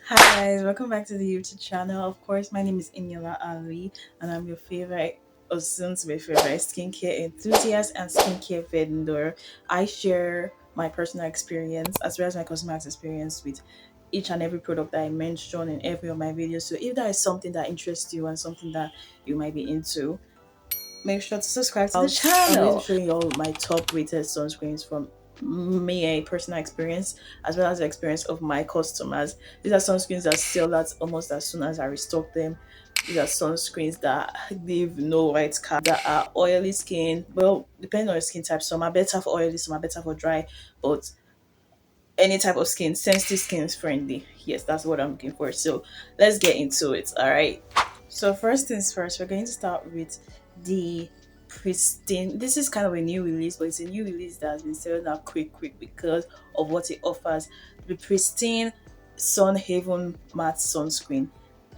Hi guys, welcome back to the YouTube channel. Of course, my name is Inyola Ali, and I'm your favorite, or soon to be favorite, skincare enthusiast and skincare vendor. I share my personal experience as well as my customers' experience with each and every product that I mention in every of my videos. So if there is something that interests you and something that you might be into, make sure to subscribe to the channel. I'm going to show you all my top rated sunscreens from me, a personal experience, as well as the experience of my customers. These are sunscreens that sell out almost as soon as I restock them. These are sunscreens that leave no white cast, that are oily skin. Well, depending on your skin type, some are better for oily, some are better for dry, but any type of skin, sensitive skin is friendly. Yes, that's what I'm looking for. So let's get into it. All right. So first things first, we're going to start with the pristine. This is kind of a new release, but it's a new release that has been selling out quick because of what it offers. The pristine Sun Haven matte sunscreen.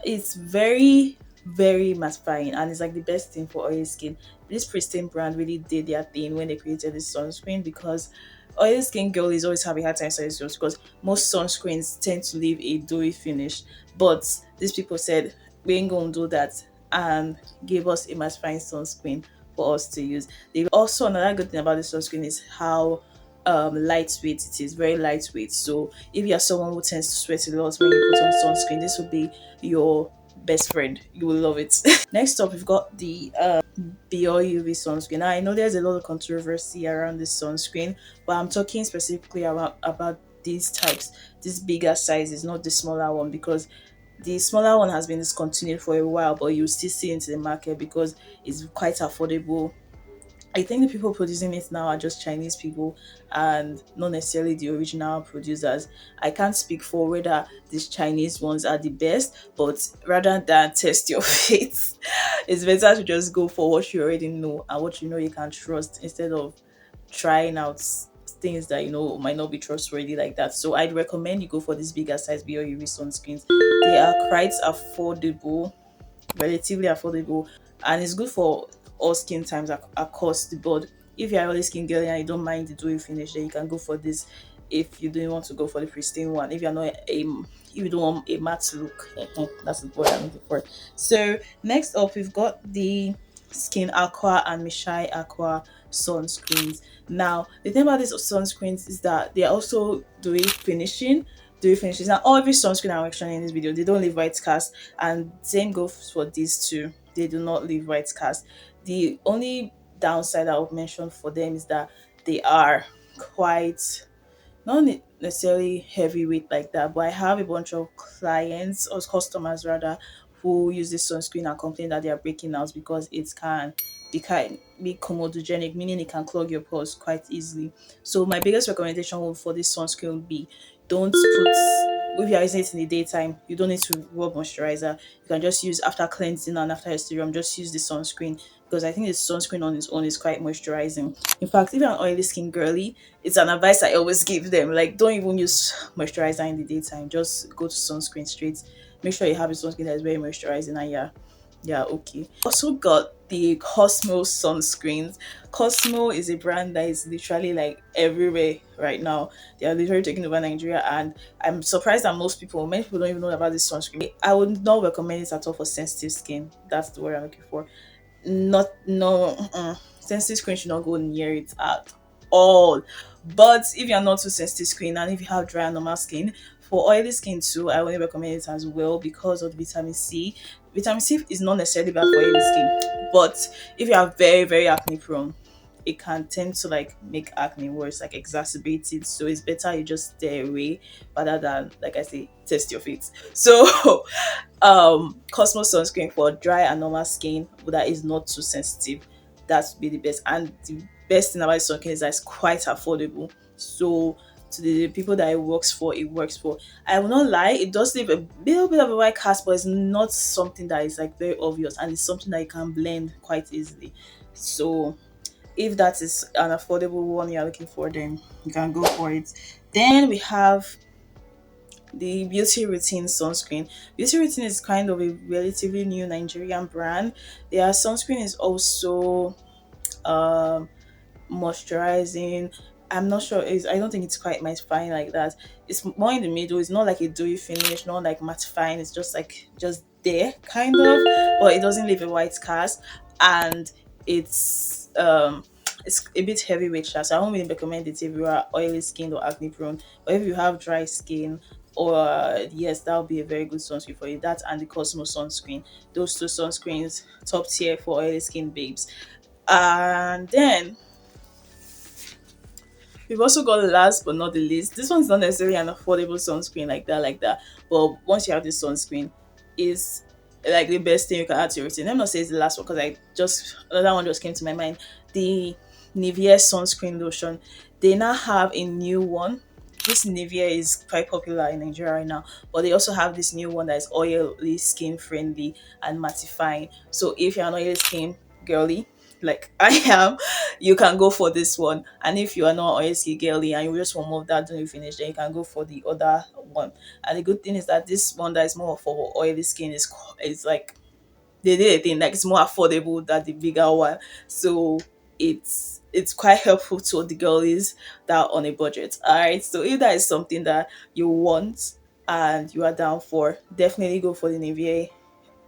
It's very mattifying and it's like the best thing for oily skin. This pristine brand really did their thing when they created this sunscreen because oily skin girlies always have a hard time selling sunscreens because most sunscreens tend to leave a dewy finish. But these people said we ain't gonna do that and gave us a mattifying sunscreen for us to use. They also, another good thing about this sunscreen is how lightweight it is, very lightweight. So if you're someone who tends to sweat a lot when you put on sunscreen, this will be your best friend. You will love it. Next up, we've got the Beyond UV sunscreen. Now, I know there's a lot of controversy around this sunscreen, but I'm talking specifically about these types, these bigger sizes, not the smaller one, because the smaller one has been discontinued for a while, but you still see it in the market because it's quite affordable. I think the people producing it now are just Chinese people and not necessarily the original producers. I can't speak for whether these Chinese ones are the best, but rather than test your faith, it's better to just go for what you already know and what you know you can trust instead of trying out things that you know might not be trustworthy like that. So I'd recommend you go for these bigger size BOUV sunscreens. They are quite affordable, relatively affordable, and it's good for all skin types across the board. If you're a skin girl and you don't mind the dewy finish, then you can go for this. If you don't want to go for the pristine one, if you're not a if you don't want a matte look, that's the word I'm looking for. So next up, we've got the Skin Aqua and Mishai Aqua sunscreens. Now, the thing about these sunscreens is that they are also dewy finishes. Now, every sunscreen I'm mentioning in this video, they don't leave white cast, and same goes for these two. They do not leave white cast. The only downside I would mention for them is that they are quite not necessarily heavyweight like that, but I have a bunch of clients or customers rather who use this sunscreen and complain that they are breaking out because it can be comedogenic, meaning it can clog your pores quite easily. So my biggest recommendation for this sunscreen would be don't put if you're using it in the daytime, you don't need to rub moisturizer. You can just use after cleansing and after your serum, just use the sunscreen because I think the sunscreen on its own is quite moisturizing. In fact, if you're an oily skin girly, it's an advice I always give them. Like, don't even use moisturizer in the daytime. Just go to sunscreen straight. Make sure you have a sunscreen that is very moisturizing and yeah, okay. Also got the Cosmo sunscreens. Cosmo is a brand that is literally like everywhere right now. They are literally taking over Nigeria, and I'm surprised that many people don't even know about this sunscreen. I would not recommend it at all for sensitive skin. That's the word I'm looking for. Not no sensitive skin should not go near it at all. But if you're not too sensitive skin and if you have dry and normal skin, for oily skin too, I only recommend it as well because of the vitamin C. Vitamin C is not necessarily bad for oily skin, but if you are very acne prone, it can tend to like make acne worse, like exacerbate it. So it's better you just stay away rather than, like I say, test your feet. So Cosmo sunscreen for dry and normal skin that is not too sensitive, that would be the best. And the best thing about this sunscreen is that it's quite affordable. So to the people that it works for. I will not lie, it does leave a little bit of a white cast, but it's not something that is like very obvious, and it's something that you can blend quite easily. So if that is an affordable one you're looking for, then you can go for it. Then we have the Beauty Routine sunscreen. Beauty Routine is kind of a relatively new Nigerian brand. Their sunscreen is also um moisturizing. I'm not sure. I don't think it's quite mattifying like that. It's more in the middle. It's not like a dewy finish, not like mattifying. It's just like just there, kind of, but it doesn't leave a white cast, and it's it's a bit heavyweight. So I won't really recommend it if you are oily skinned or acne prone. But if you have dry skin, or yes, that would be a very good sunscreen for you. That and the Cosmo sunscreen. Those two sunscreens, top tier for oily skin babes. And then we've also got last but not the least. This one's not necessarily an affordable sunscreen like that. But once you have this sunscreen, is like the best thing you can add to your routine. Let me not say it's the last one because I just another one just came to my mind. The Nivea sunscreen lotion. They now have a new one. This Nivea is quite popular in Nigeria right now, but they also have this new one that is oily skin friendly and mattifying. So if you're an oily skin girly, like I am, you can go for this one. And if you are not oily girly and you just want more of that when you finish, then you can go for the other one. And the good thing is that this one that is more for oily skin is like they did a thing like it's more affordable than the bigger one. So it's quite helpful to the girlies that are on a budget. All right. So if that is something that you want and you are down for, definitely go for the Nivea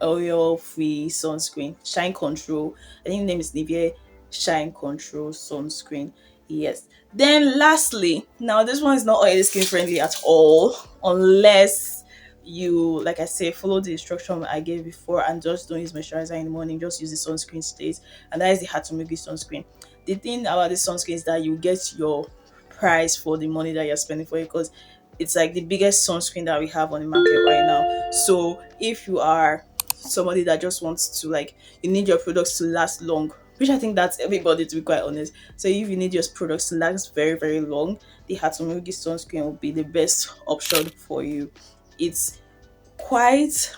oil free sunscreen shine control. I think the name is Nivea shine control sunscreen. Yes. Then lastly, now this one is not oily skin friendly at all unless you, like I say, follow the instruction I gave before and just don't use moisturizer in the morning, just use the sunscreen stays, and that is the Hatamugi sunscreen. The thing about this sunscreen is that you get your price for the money that you're spending for it, because it's like the biggest sunscreen that we have on the market right now. So if you are somebody that just wants to, like, you need your products to last long, which I think that's everybody, to be quite honest. So if you need your products to last very very long, the Hatamugi sunscreen will be the best option for you. It's quite,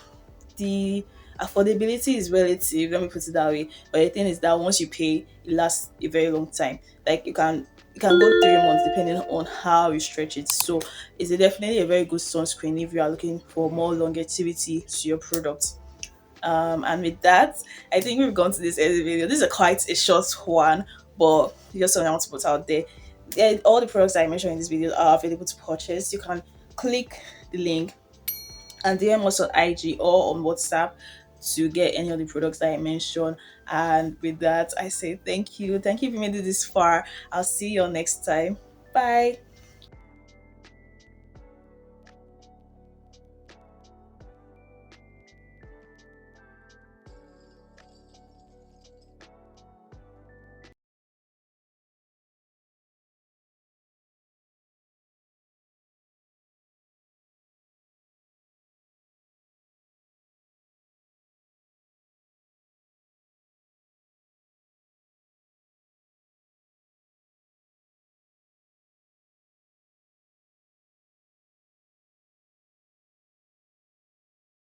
the affordability is relative, let me put it that way, but the thing is that once you pay, it lasts a very long time. Like you can go 3 months depending on how you stretch it. So it's definitely a very good sunscreen if you are looking for more longevity to your product. And with that, I think we've gone to this end of the video. This is quite a short one, but just something I want to put out there. All the products that I mentioned in this video are available to purchase. You can click the link and DM us on IG or on WhatsApp to get any of the products that I mentioned. And with that, I say thank you. Thank you if you made it this far. I'll see you all next time. Bye.